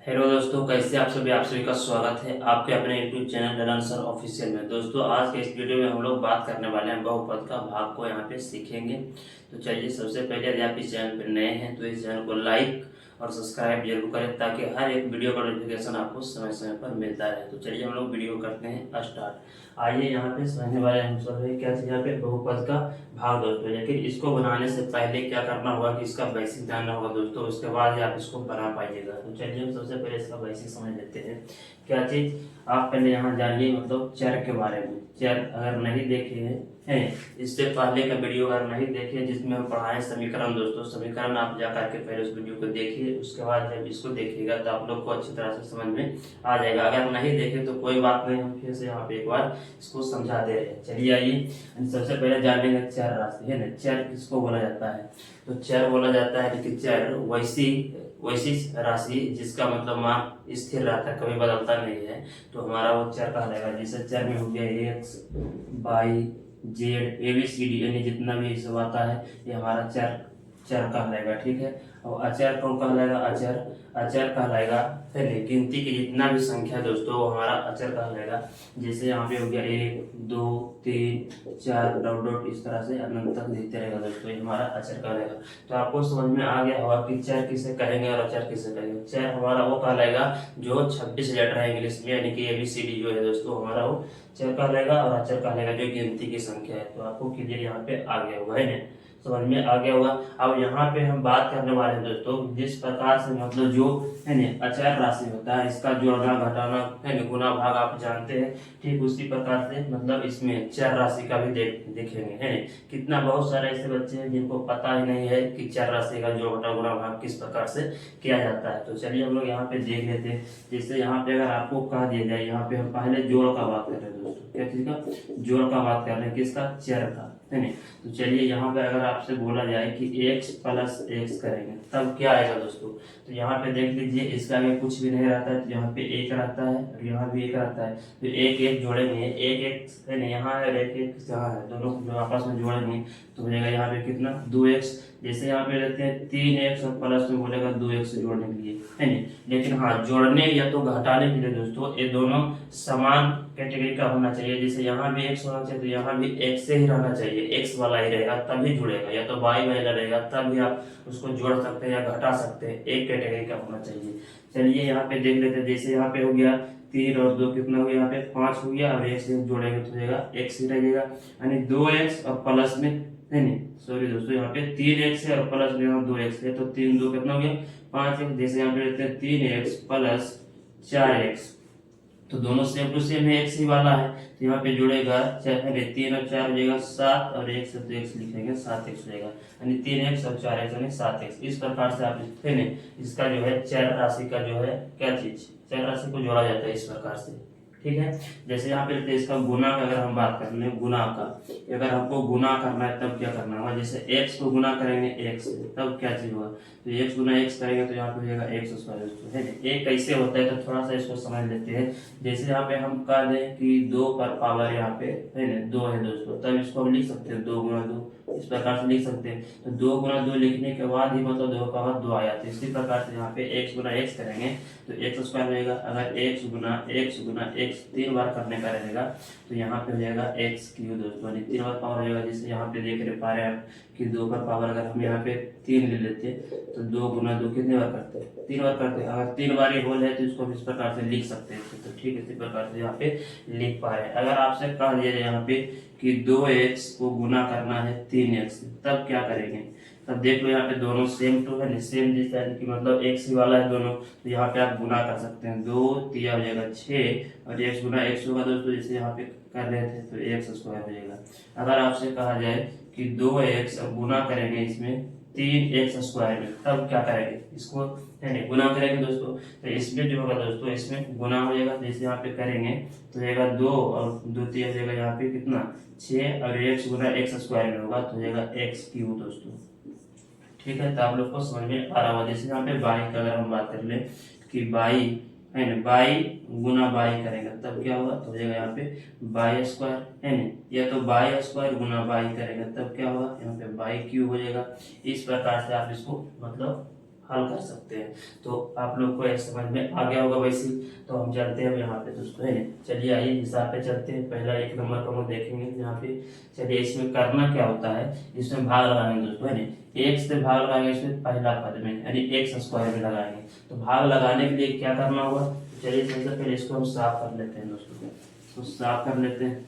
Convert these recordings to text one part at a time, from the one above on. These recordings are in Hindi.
हेलो दोस्तों, कैसे आप सभी का स्वागत है आपके अपने YouTube channel Lalan sir official में। दोस्तों, आज के इस वीडियो में हम लोग बात करने वाले हैं बहुपद का भाग को यहाँ पे सीखेंगे। तो चलिए, सबसे पहले यदि आप इस चैनल पर नए हैं तो इस चैनल को लाइक और सब्सक्राइब जरूर करें ताकि हर एक वीडियो का नोटिफिकेशन आपको समय समय पर मिलता रहे। तो चलिए हम लोग वीडियो करते हैं स्टार्ट। आइए, यहाँ पे समझने वाले हम सब है क्या चीज़ यहाँ पे बहुपद का भाग दोस्तों। लेकिन इसको बनाने से पहले क्या करना होगा कि इसका बेसिक जानना होगा दोस्तों, उसके बाद ही आप इसको बना पाइएगा। तो चलिए हम सबसे पहले इसका बेसिक समझ लेते हैं। क्या चीज आप पहले यहाँ जानिए, मतलब चर के बारे में। चर अगर नहीं देखे हैं इससे पहले का वीडियो अगर नहीं देखे जिसमें हम पढ़ाए समीकरण दोस्तों, समीकरण आप जा करके पहले उस वीडियो को देखिए। उसके बाद जब इसको देखिएगा तो आप लोग को अच्छी तरह से समझ में आ जाएगा। अगर नहीं देखे तो कोई बात नहीं, हम फिर से यहाँ पे एक बार इसको समझा दे रहे हैं। चलिए आइए, सबसे पहले जानेंगे चर राशि है ना। चर किसको बोला जाता है? तो चर बोला जाता है कि चर वैसी वैसी राशि जिसका मतलब मान स्थिर रहता है, कभी बदलता नहीं है, तो हमारा वो चर कहलाएगा। जैसे चर में हो गया X, Y, Z, A B C D, यानी जितना भी सब आता है ये हमारा चर चर कहलाएगा। ठीक है। और अचर कौन कहलाएगा? अचर अचर कहलाएगा है नहीं, गिनती की जितना भी संख्या दोस्तों वो हमारा अचर कहलाएगा। जैसे यहाँ पे हो गया 1 2 3 4 डॉट डॉट, इस तरह से अनंत तक लिखते रहेगा दोस्तों, ये हमारा अचर कहलाएगा। तो आपको समझ में आ गया होगा कि चर किसे कहेंगे और अचर किसे कहेंगे। चर हमारा वो कहलाएगा जो 26 लेटर है इंग्लिश में, यानी कि ABCD जो है दोस्तों हमारा वो चर कहलाएगा। और अचर कहलाएगा जो गिनती की संख्या है। तो आपको क्लियर यहाँ पे आ गया होगा है ना, समझ में आ गया होगा। अब यहाँ पे हम बात करने वाले हैं दोस्तों, जिस प्रकार से मतलब जो है ना अचर राशि होता है, इसका जोड़ना घटाना है ना, गुना भाग आप जानते हैं। ठीक उसी प्रकार से मतलब इसमें चर राशि का भी देखेंगे है ना। कितना बहुत सारे ऐसे बच्चे हैं जिनको पता ही नहीं है कि चर राशि का जोड़ घटा गुना भाग किस प्रकार से किया जाता है। तो चलिए हम लोग यहाँ पे देख लेते हैं। जैसे यहाँ पे अगर आपको कह दिया जाए, यहाँ पे हम पहले जोड़ का बात कर रहे हैं दोस्तों। क्या चीज का? जोड़ का बात कर रहे हैं, किसका? चर का है ना। तो चलिए यहाँ पे अगर आपसे बोला जाए कि x प्लस एक्स करेंगे तब क्या आएगा दोस्तों। तो यहाँ पे देख लीजिए, इसका भी कुछ भी नहीं रहता है, तो यहाँ पे एक रहता है और यहाँ भी एक रहता है। तो एक एक जोड़ेंगे, एक एक है ना यहाँ है और एक एक यहाँ है, दोनों को आपस में जोड़ेंगे तो हो जाएगा यहाँ पे कितना? 2x। जैसे यहाँ पे रहते हैं 3x और प्लस में बोलेगा 2x जोड़ने के लिए है ना। लेकिन हाँ, जोड़ने या तो घटाने के लिए दोस्तों ये दोनों समान कैटेगरी का होना चाहिए। जैसे यहाँ भी x होना चाहिए तो यहाँ भी x से ही रहना चाहिए, x वाला ही रहेगा तभी जुड़ेगा, या तो y वाला रहेगा तभी आप उसको जोड़ सकते हैं या घटा सकते हैं, एक कैटेगरी का होना चाहिए। चलिए यहाँ पे देख लेते हैं। जैसे यहाँ पे हो गया 3 और 2 कितना हो गया? यहाँ पे 5 हो गया और x जोड़ेंगे तो हो जाएगा x ही रहेगा, यानी 2x और प्लस में है नहीं, सॉरी दोस्तों, यहाँ पे 3x है और प्लस में यहाँ 2x है, तो 3 2 कितना हो गया? 5x। जैसे यहाँ पे रहते हैं 3x प्लस 4x, तो दोनों सेम टू सेम है, एक्स ही वाला है, तो यहाँ पे जुड़ेगा 3 और 4 हो जाएगा 7 और 1 से तो x लिखेंगे 7x हो जाएगा, यानी 3x और 4x यानी 7x। इस प्रकार से आप है ना इसका जो है चर राशि का जो है क्या चीज, चर राशि को जोड़ा जाता है इस प्रकार से। ठीक है। जैसे यहाँ पे इसका गुना का अगर हम बात कर रहे हैं, गुना का अगर हमको गुना करना है तब क्या करना होगा? जैसे x को गुना करेंगे x से तब क्या चीज होगा? तो x गुना x करेंगे तो यहाँ पे हो जाएगा x स्क्वायर दोस्तों है ना। ये कैसे होता है तो थोड़ा सा इसको समझ लेते हैं। जैसे यहाँ पे हम कह दें कि 2 पर पावर यहाँ पे है ना 2 है दोस्तों, तब इसको हम लिख सकते हैं 2 गुना 2, इस प्रकार से लिख सकते हैं। तो 2 गुना 2 लिखने के बाद ही मतलब 2 का बाद 2 आया, तो इसी प्रकार से यहाँ पे x गुना x करेंगे तो x स्क्वायर रहेगा। अगर x गुना x 3 बार करने का रहेगा तो यहाँ पे हो जाएगा x क्यूब दोस्तों, यानी 3 बार पावर हो जाएगा। जैसे यहाँ पे देख रहे पा रहे हैं कि 2 पर पावर अगर हम यहाँ पे 3 ले लेते तो 2 गुना 2 कितने बार करते हैं? 3 बार करते हैं। अगर 3 बार ये होल है तो इसको हम इस प्रकार से लिख सकते हैं। तो ठीक है, इसी प्रकार से यहाँ पे लिख पा रहे हैं। अगर आपसे कह दिया जाए यहाँ पे कि 2x को गुना करना है 3x से तब क्या करेंगे? तब देख लो यहाँ पे दोनों सेम टू है, सेम जैसा है कि मतलब x ही वाला है दोनों, तो यहाँ पे आप गुना कर सकते हैं। 2 3 हो जाएगा 6 और x गुना x होगा दोस्तों, जैसे यहाँ पे कर रहे थे तो x स्क्वायर हो जाएगा। अगर आपसे कहा जाए कि 2x अब गुना करेंगे इसमें 3x स्क्वायर में तब क्या करेंगे? इसको है नहीं गुना करेंगे दोस्तों, तो इसमें जो होगा दोस्तों इसमें गुना हो जाएगा। जैसे यहाँ पे करेंगे तो जाएगा 2 और 2 3 हो जाएगा यहाँ पे कितना? 6 और x गुना x स्क्वायर में होगा तो हो जाएगा x क्यूब दोस्तों। ठीक है, तो आप लोग को समझ में आ रहा होगा। जैसे यहाँ पे बाई का अगर हम बात कर ले कि बाई है ना, बाई गुना बाई करेंगे तब क्या होगा? तो हो जाएगा यहाँ पे बाई स्क्वायर है ना, या तो बाई स्क्वायर गुना बाई करेंगे तब क्या होगा? यहाँ पे बाई क्यूब हो जाएगा। इस प्रकार से आप इसको मतलब हल कर सकते हैं। तो आप लोग को यह समझ में आ गया होगा वैसे। तो हम चलते हैं यहाँ पे दोस्तों, है ना। चलिए आइए हिसाब पे चलते हैं। पहला 1 नंबर को हम देखेंगे यहाँ पे। चलिए इसमें करना क्या होता है, इसमें भाग लगाएंगे दोस्तों, है ना। 1 से भाग लगाएंगे इसमें पहला पद में, यानी एक्स स्क्वायर में लगाएंगे। तो भाग लगाने के लिए क्या करना होगा, तो चलिए सबसे पहले इसको हम साफ कर लेते हैं दोस्तों, इसको साफ कर लेते हैं।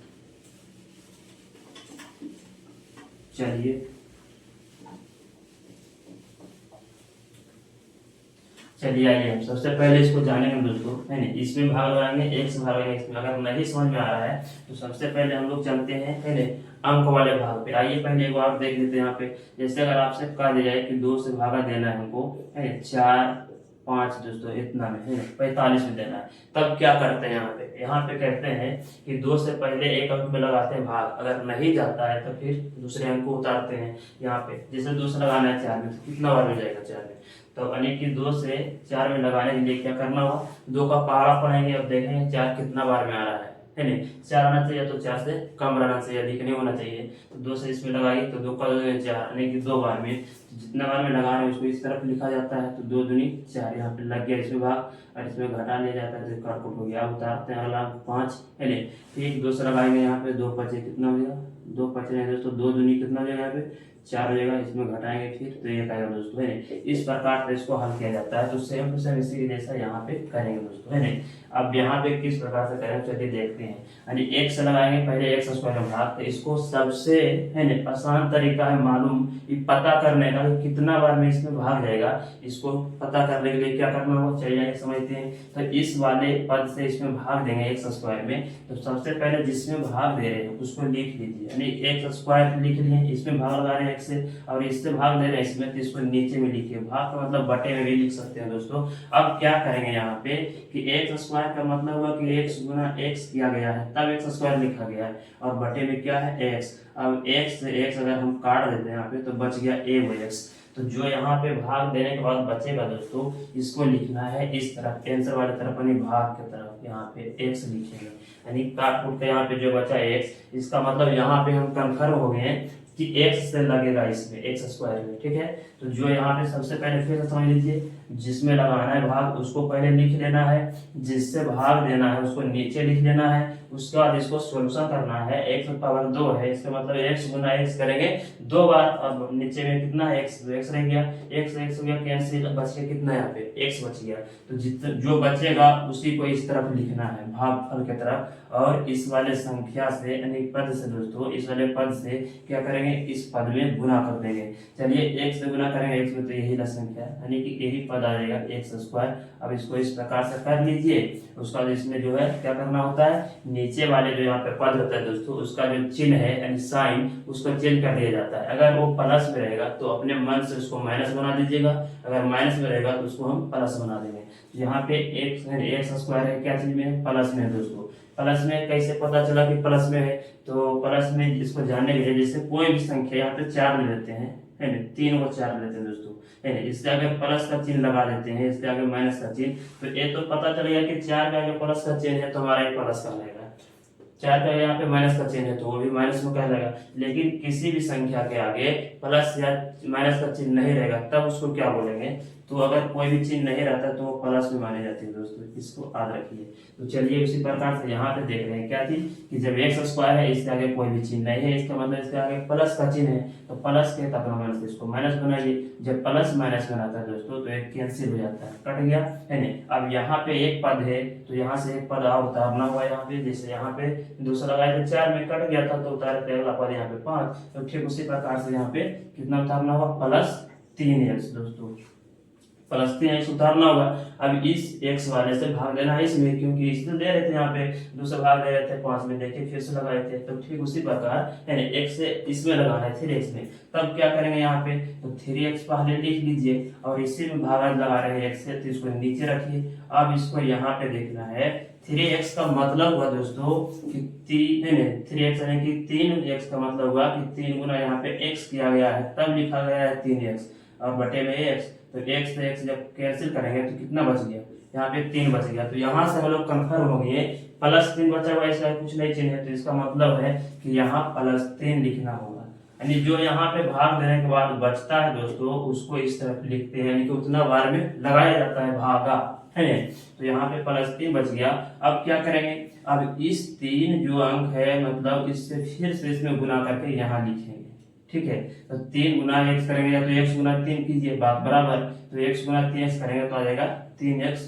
चलिए आइए हम सबसे पहले इसको जानेंगे दोस्तों, है ना। इसमें भाग लगाएंगे, एक से भाग लगाएंगे। इसमें अगर नहीं समझ में आ रहा है तो सबसे पहले हम लोग चलते हैं, है ना, अंक वाले भाग पे। आइए पहले एक बार देख लेते हैं यहाँ पे। जैसे अगर आपसे कहा दिया जाए कि 2 से भागा देना है हमको, है ना, 4 5 दोस्तों इतना में, है 45 में देना है, तब क्या करते हैं यहाँ पे कहते हैं कि 2 से पहले एक अंक में लगाते हैं भाग। अगर नहीं जाता है तो फिर दूसरे अंक को उतारते हैं यहाँ पे। जैसे 2 से लगाना है 4 में, तो कितना बार में जाएगा 4 में, तो यानी कि 2 से 4 में लगाने के लिए क्या करना होगा, 2 का पहाड़ा पढ़ेंगे। अब देखेंगे 4 कितना बार में आ रहा है नहीं। 4 आना चाहिए तो 4 से कम रहना चाहिए, अधिक नहीं होना चाहिए। तो 2 से इसमें लगाइए तो 2 का 2 4, यानी कि 2 बार में। तो जितना बार में लगा रहे हैं उसको इस तरफ लिखा जाता है। तो 2 दूनी 4 यहाँ पे लग गया इसमें भाग, और इसमें घटा लिया जाता है, तो काटकुट हो गया। उतारते हैं अगला 5, है नहीं। फिर 2 से लगाएंगे यहाँ पे, 2 5 कितना हो जाएगा, 2 5 नहीं दोस्तों, 2 दूनी कितना हो जाएगा यहाँ पे 4 हो जाएगा। इसमें घटाएंगे फिर तो ये आएगा दोस्तों, है। इस प्रकार से इसको हल किया जाता है। तो सेम टू सेम इसी जैसा यहाँ पे करेंगे दोस्तों, है नहीं। अब यहाँ पे किस प्रकार से करेंगे चलिए देखते हैं। यानी 1 से लगाएंगे पहले एक्स स्क्वायर में भाग। तो इसको सबसे, है ना, आसान तरीका है मालूम ये पता करने का कि कितना बार में इसमें भाग जाएगा। इसको पता करने के लिए क्या करना होगा चलिए समझते हैं। तो इस वाले पद से इसमें भाग देंगे एक्स स्क्वायर में। तो सबसे पहले जिसमें भाग दे रहे हैं उसको लिख लीजिए, यानी एक्स स्क्वायर लिख लिए। इसमें भाग लगा रहे हैं एक्स से, और इससे भाग दे रहे हैं इसमें, तो इसको नीचे में लिखिए। भाग का मतलब बटे में भी लिख सकते हैं दोस्तों। अब क्या करेंगे यहाँ पे कि एक्स स्क्वायर का मतलब हुआ कि एक्स गुना एक्स किया गया है, तब एक्स स्क्वायर लिखा गया है, और बटे में क्या है एक्स। अब एक्स से एक्स अगर हम काट देते हैं यहाँ पे तो बच गया ए वो एक्स। तो जो यहाँ पे भाग देने के बाद बचेगा दोस्तों, इसको लिखना है इस तरफ, आंसर वाले तरफ, यानी भाग की तरफ। यहाँ पे एक्स लिखेंगे, यानी काट कूट के यहाँ पे जो बचा एक्स, इसका मतलब यहाँ पे हम कंफर्म हो गए कि एक्स से लगेगा इसमें एक्स स्क्वायर में, ठीक है। तो जो यहाँ पे सबसे पहले फिर से समझ लीजिए, जिसमें लगाना है भाग उसको पहले लिख लेना है, जिससे भाग देना है उसको नीचे लिख लेना है। उसके बाद इसको सोल्यूशन करना है। एक्स पावर 2 है, इसका मतलब एक्स गुना एक्स करेंगे 2 बार। अब नीचे में कितना है एक्स, एक्स रह गया, एक्स एक्स हो गया कैंसिल, बच गया कितना यहाँ पे एक्स बच गया। तो जितना जो बचेगा उसी को इस तरफ लिखना है भागफल की तरफ, और इस वाले संख्या से यानी पद से दोस्तों, इस वाले पद से क्या करेंगे, इस पद में गुना कर देंगे। चलिए एक्स से गुना करेंगे एक्स में, तो यही संख्या यानी कि यही पद आ जाएगा एक्स स्क्वायर। अब इसको इस प्रकार से कर लीजिए। उसका बाद इसमें जो है क्या करना होता है, नीचे वाले जो यहाँ पे पद होता है दोस्तों, उसका जो चिन्ह है यानी साइन, उसको चेंज कर दिया जाता है। अगर वो प्लस में रहेगा तो अपने मन से उसको माइनस बना दीजिएगा, अगर माइनस में रहेगा तो उसको हम प्लस बना देंगे। यहाँ पे एक्स स्क्वायर है, क्या चीज में है, प्लस में है दोस्तों। प्लस में कैसे पता चला कि प्लस में है, तो प्लस में इसको जानने के लिए जैसे कोई भी संख्या यहाँ पे 4 ले लेते हैं, है ना, 3 को 4 लेते हैं दोस्तों, है ना। इससे आगे प्लस का चिन्ह लगा देते हैं, इससे आगे माइनस का चिन्ह। तो ये तो पता चल गया कि 4 के आगे प्लस का चिन्ह है तो हमारा ये प्लस का रहेगा, 4 का यहाँ पे माइनस का चिन्ह है तो वो भी माइनस में कहलाएगा। लेकिन किसी भी संख्या के आगे प्लस या माइनस का चिन्ह नहीं रहेगा तब उसको क्या बोलेंगे, तो अगर कोई भी चिन्ह नहीं रहता तो वो प्लस में माने जाती है दोस्तों, इसको याद रखिए। तो चलिए उसी प्रकार से यहाँ पे देख रहे हैं क्या चीज कि जब एक्स स्क्वायर है इसके आगे कोई भी चिन्ह नहीं है, इसका मतलब इसके आगे प्लस का चिन्ह है, तो प्लस के तब माइनस, इसको माइनस बनाइए। जब प्लस माइनस बनाता है दोस्तों तो एक कैंसिल हो जाता है, कट गया, है ना। अब यहाँ पे एक पद है तो यहाँ से एक पद और उतारना हुआ यहाँ पे, जैसे यहाँ पे दूसरा लगाए थे 4 में कट गया था तो उतारे थे अगला पद यहाँ पे 5, तो ठीक उसी प्रकार से यहाँ पे कितना उतारना होगा, +3x दोस्तों, +3x उतारना होगा। अब इस x वाले से भाग देना है इसमें, क्योंकि इसमें दे रहे थे यहाँ पे दूसरा भाग दे रहे थे 5 में, देखिए फिर से लगाए थे। तो ठीक उसी प्रकार यानी x से इसमें लगाना है 3x में, तब क्या करेंगे यहाँ पे, तो 3x पहले लिख लीजिए और इसी में भागा लगा रहे हैं x से, तो इसको नीचे रखिए। अब इसको यहाँ पे देखना है, 3x का मतलब हुआ दोस्तों कि 3x यानी कि 3x का मतलब हुआ कि 3 गुना यहाँ पे x किया गया है तब लिखा गया है 3x, और बटे में x, तो x से x जब कैंसिल करेंगे तो कितना बच गया, यहाँ पे 3 बच गया। तो यहाँ से हम लोग कंफर्म हो गए +3 बचा हुआ, इसका कुछ नहीं चिन्ह है, तो इसका मतलब है कि यहाँ +3 लिखना होगा। यानी जो यहाँ पे भाग देने के बाद बचता है दोस्तों उसको इस तरफ लिखते हैं, यानी कि उतना बार में लगाया जाता है भागा, है ना। तो यहाँ पे +3 बच गया। अब क्या करेंगे, अब इस 3 जो अंक है मतलब इससे फिर से इसमें गुना करके यहाँ लिखेंगे, ठीक है। तो 3 गुना x करेंगे या तो x गुना 3 कीजिए, बात बराबर। तो x गुना 3x करेंगे तो आ जाएगा 3x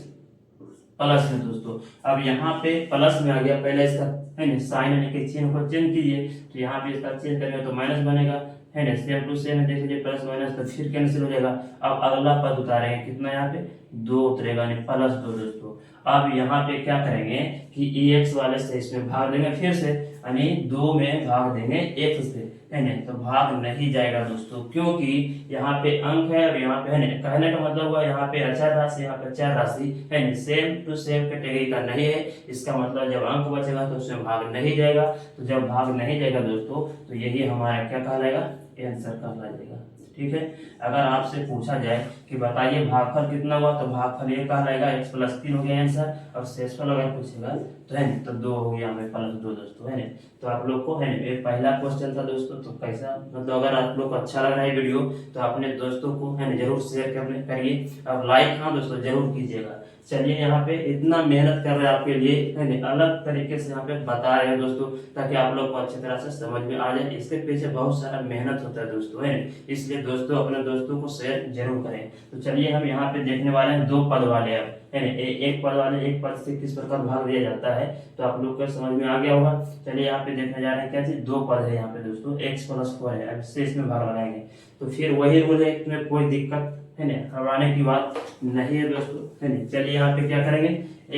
प्लस में दोस्तों। अब यहाँ पे प्लस में आ गया, पहले इसका है ना साइन यानी कि चिन्ह को चेंज कीजिए, तो यहाँ पे इसका चेंज करेंगे तो माइनस बनेगा, है ना। सेम टू सेम देख लीजिए, प्लस माइनस तो फिर कैंसिल हो जाएगा। अब अगला पद उतारेंगे, कितना यहाँ पे 2 उतरेगा, यानी +2 दोस्तों। अब यहाँ पे क्या करेंगे कि ax वाले से इसमें भाग देंगे फिर से, यानी 2 में भाग देंगे x से, है ना। तो भाग नहीं जाएगा दोस्तों, क्योंकि यहाँ पे अंक है और यहाँ पे है ना, कहने का मतलब हुआ यहाँ पे अचर राशि, यहाँ पे चर राशि, है ना, सेम टू सेम कैटेगरी का नहीं है। इसका मतलब जब अंक बचेगा तो उसमें भाग नहीं जाएगा। तो जब भाग नहीं जाएगा दोस्तों तो यही हमारा क्या कहलाएगा, आंसर कहलाएगा, ठीक है। अगर आपसे पूछा जाए कि बताइए भागफल कितना हुआ, तो भागफल ये कहलाएगा x +3 हो गया आंसर। और शेषफल अगर पूछेगा तो है ना, तो 2 हो गया हमें +2 दोस्तों, है ना। तो आप लोग को है ना, ये पहला क्वेश्चन था दोस्तों। तो कैसा मतलब अगर आप लोग को अच्छा लग रहा है वीडियो तो अपने दोस्तों को है ना जरूर शेयर करने करिए और लाइक हाँ दोस्तों जरूर कीजिएगा। चलिए यहाँ पे इतना मेहनत कर रहे हैं आपके लिए, है ना, अलग तरीके से यहाँ पे बता रहे हैं दोस्तों, ताकि आप लोग को अच्छी तरह से समझ में आ जाए। इसके पीछे बहुत सारा मेहनत होता है दोस्तों, है ना। इसलिए दोस्तों अपने दोस्तों को शेयर जरूर करें। तो चलिए हम यहाँ पे देखने वाले हैं 2 पद वाले, अब है ना, एक पद वाले एक पद से किस प्रकार भाग दिया जाता है, तो आप लोग को समझ में आ गया होगा। चलिए यहाँ पे देखने जा रहे हैं क्या चीज, 2 पद है यहाँ पे दोस्तों, x +4 है। अब से इसमें भाग लगाएंगे तो फिर वही रूल है, इसमें कोई दिक्कत है ना, घबराने की बात नहीं है दोस्तों, है ना। चलिए यहाँ पे क्या करेंगे,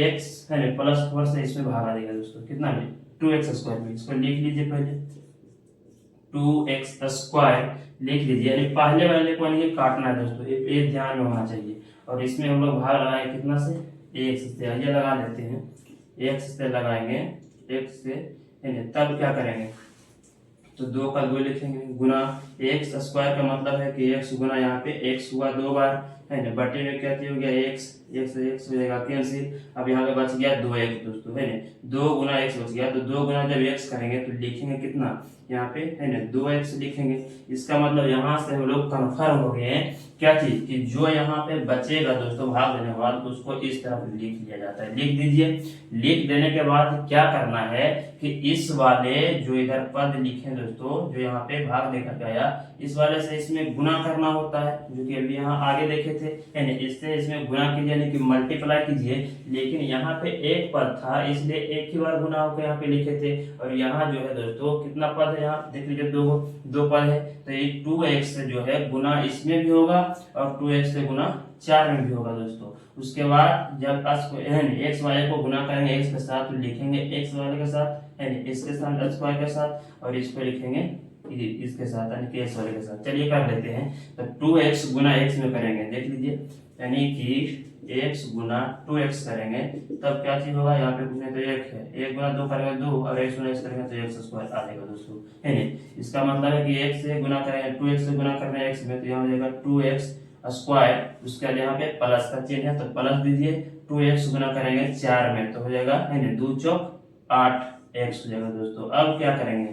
x है ना +4 से इसमें भागा देगा दोस्तों, कितना में 2x² में। इसको लिख लीजिए पहले, 2x² लिख लीजिए, यानी पहले वाले को नहीं काटना है दोस्तों, ये ध्यान में होना चाहिए। और इसमें हम लोग भाग लगाए कितना से, x से, ये लगा लेते हैं, x से लगाएंगे, x से, है ना। तब क्या करेंगे, तो 2 का 2 लिखेंगे, गुना x² का मतलब है कि x गुना यहाँ पे x हुआ 2 बार, है ना, बटे में क्या हो गया x हो जाएगा कैंसिल। अब यहाँ पे बच गया 2x दोस्तों, है ना, 2 गुना x बच गया। तो 2 गुना जब x करेंगे तो लिखेंगे कितना यहाँ पे, है ना, 2x लिखेंगे। इसका मतलब यहाँ से हम लोग कन्फर्म हो गए हैं क्या चीज, कि जो यहाँ पे बचेगा दोस्तों भाग देने के बाद उसको इस तरफ लिख लिया जाता है। लिख दीजिए। लिख देने के बाद क्या करना है कि इस वाले जो इधर पद लिखे दोस्तों, जो यहाँ पे भाग देकर के आया, इस वाले से इसमें गुना करना होता है, जो कि अभी यहाँ आगे देखे थे, है ना। इससे इसमें गुना कीजिए, यानी कि मल्टीप्लाई कीजिए। लेकिन यहाँ पे एक पद था इसलिए एक ही बार गुना होकर यहाँ पे लिखे थे। और यहाँ जो है दोस्तों कितना पद है, यहाँ देख लीजिए, 2 पद है। तो ये 2x से जो है गुना इसमें भी होगा और 2x से गुना 4 में भी होगा दोस्तों। उसके बाद जब x वाले को गुना करेंगे x के साथ, तो लिखेंगे x वाले के साथ, है ना, इसके साथ x² के साथ, और इसको लिखेंगे इसके साथ, यानी कि x वाले के साथ। चलिए कर लेते हैं। तो 2x गुना x में करेंगे, देख लीजिए, यानी कि x गुना 2x करेंगे, तब क्या चीज होगा, यहाँ पे पूछने तो 1 है, 1 गुना 2 करेंगे 2, और x गुना x करेंगे तो x² आ जाएगा दोस्तों, है ना। इसका मतलब है कि x से गुना करेंगे, 2x से गुना करना है x में, तो यहाँ हो जाएगा 2x²। उसके बाद यहाँ पे प्लस का चिन्ह है तो प्लस दीजिए। 2x गुना करेंगे 4 में तो हो जाएगा, है ना, 2 चौक 8x हो जाएगा दोस्तों। अब क्या करेंगे,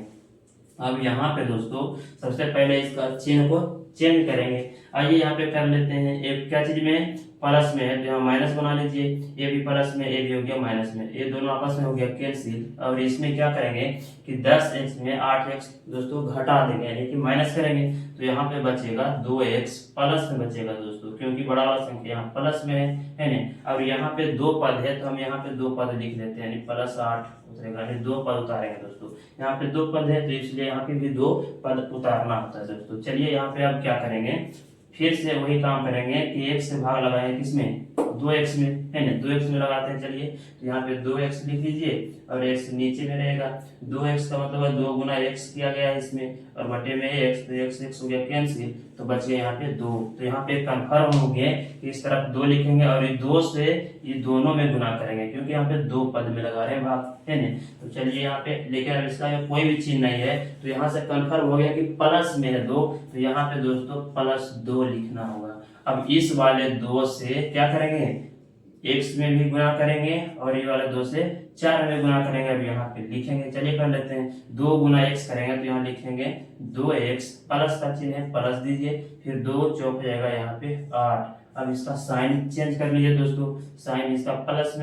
अब यहाँ पे दोस्तों सबसे पहले इसका चिन्ह को चेंज करेंगे। आइए यहाँ पे कर लेते हैं, एक क्या चीज में प्लस में है तो यहाँ माइनस बना लीजिए, ये भी प्लस में, ये भी हो गया माइनस में, ये दोनों आपस में हो गया कैंसिल। और इसमें क्या करेंगे कि 10x में 8x दोस्तों घटा देंगे, यानी कि माइनस करेंगे। तो यहाँ पे बचेगा 2x प्लस में बचेगा दोस्तों, क्योंकि बड़ा वाला संख्या यहाँ प्लस में है ना। अब यहाँ पे 2 पद है तो हम यहाँ पे 2 पद लिख लेते हैं, यानी +8 उतरेगा, यानी 2 पद उतारेंगे दोस्तों। यहाँ पे 2 पद है तो इसलिए यहाँ पे भी 2 पद उतारना होता है दोस्तों। चलिए यहाँ पे अब क्या करेंगे, फिर से वही काम करेंगे कि 1 से भाग लगाएं किसमें, 2x में, है ना, 2x में लगाते हैं। चलिए तो यहाँ पे 2x लिख लीजिए और x नीचे में रहेगा। 2x का मतलब है 2 गुना x किया गया है इसमें, और बटे में x, तो x हो गया कैंसिल, तो बच गया यहाँ पे 2। तो यहाँ पे कंफर्म हो गया कि इस तरफ 2 लिखेंगे और ये 2 से ये दोनों में गुना करेंगे, क्योंकि यहाँ पे 2 पद में लगा रहे हैं भाग, है ना। तो चलिए यहाँ पे, लेकिन अब इसका कोई भी चिन्ह नहीं है तो यहाँ से कंफर्म हो गया कि प्लस में है 2, तो यहाँ पे दोस्तों +2 लिखना होगा। अब इस वाले 2 से क्या करेंगे, x में भी गुना करेंगे और ये वाला 2 से 4 में गुना करेंगे। अब यहाँ पे लिखेंगे, चलिए कर लेते हैं। 2 गुना x करेंगे तो यहाँ लिखेंगे 2x, प्लस का चिन्ह है प्लस दीजिए, फिर 2 चौक हो जाएगा यहाँ पे 8। अब इसका साइन चेंज कर लीजिए दोस्तों, साइन इसका प्लस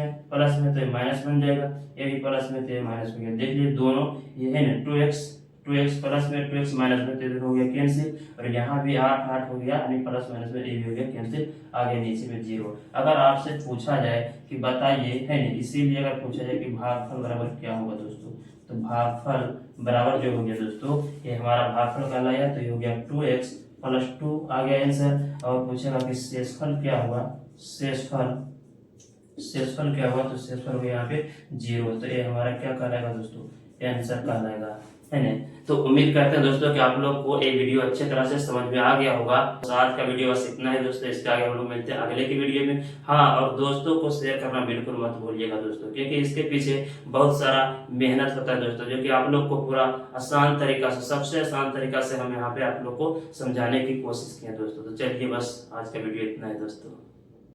में तो ये माइनस बन जाएगा, ये भी प्लस में तो ये माइनस बन गया। देख लीजिए दोनों ये है ना 2x प्लस में 2x माइनस में, तो हो गया कैंसिल। और यहाँ भी 8 हो गया, यानी प्लस माइनस में ये भी हो गया कैंसिल, आगे नीचे में 0। अगर आपसे पूछा जाए कि बताइए, है ना, इसीलिए अगर पूछा जाए कि भागफल बराबर क्या होगा दोस्तों, तो भागफल बराबर जो हो गया दोस्तों, ये हमारा भागफल कहलाया, तो ये हो गया 2x प्लस 2 आ गया आंसर। और पूछेगा कि शेषफल क्या हुआ, शेषफल क्या हुआ, तो शेषफल हो गया यहाँ पे 0। तो ये हमारा क्या कहलाएगा दोस्तों, ये आंसर कहलाएगा, है ना। तो उम्मीद करते हैं दोस्तों कि आप लोग को ये वीडियो अच्छे तरह से समझ में आ गया होगा। तो आज का वीडियो बस इतना ही दोस्तों, इसके आगे हम लोग मिलते हैं अगले की वीडियो में। हाँ, और दोस्तों को शेयर करना बिल्कुल मत भूलिएगा दोस्तों, क्योंकि इसके पीछे बहुत सारा मेहनत होता है दोस्तों, जो कि आप लोग को पूरा आसान तरीका से, सबसे आसान तरीका से हम यहाँ पे आप लोग को समझाने की कोशिश की है दोस्तों। तो चलिए बस आज का वीडियो इतना है दोस्तों।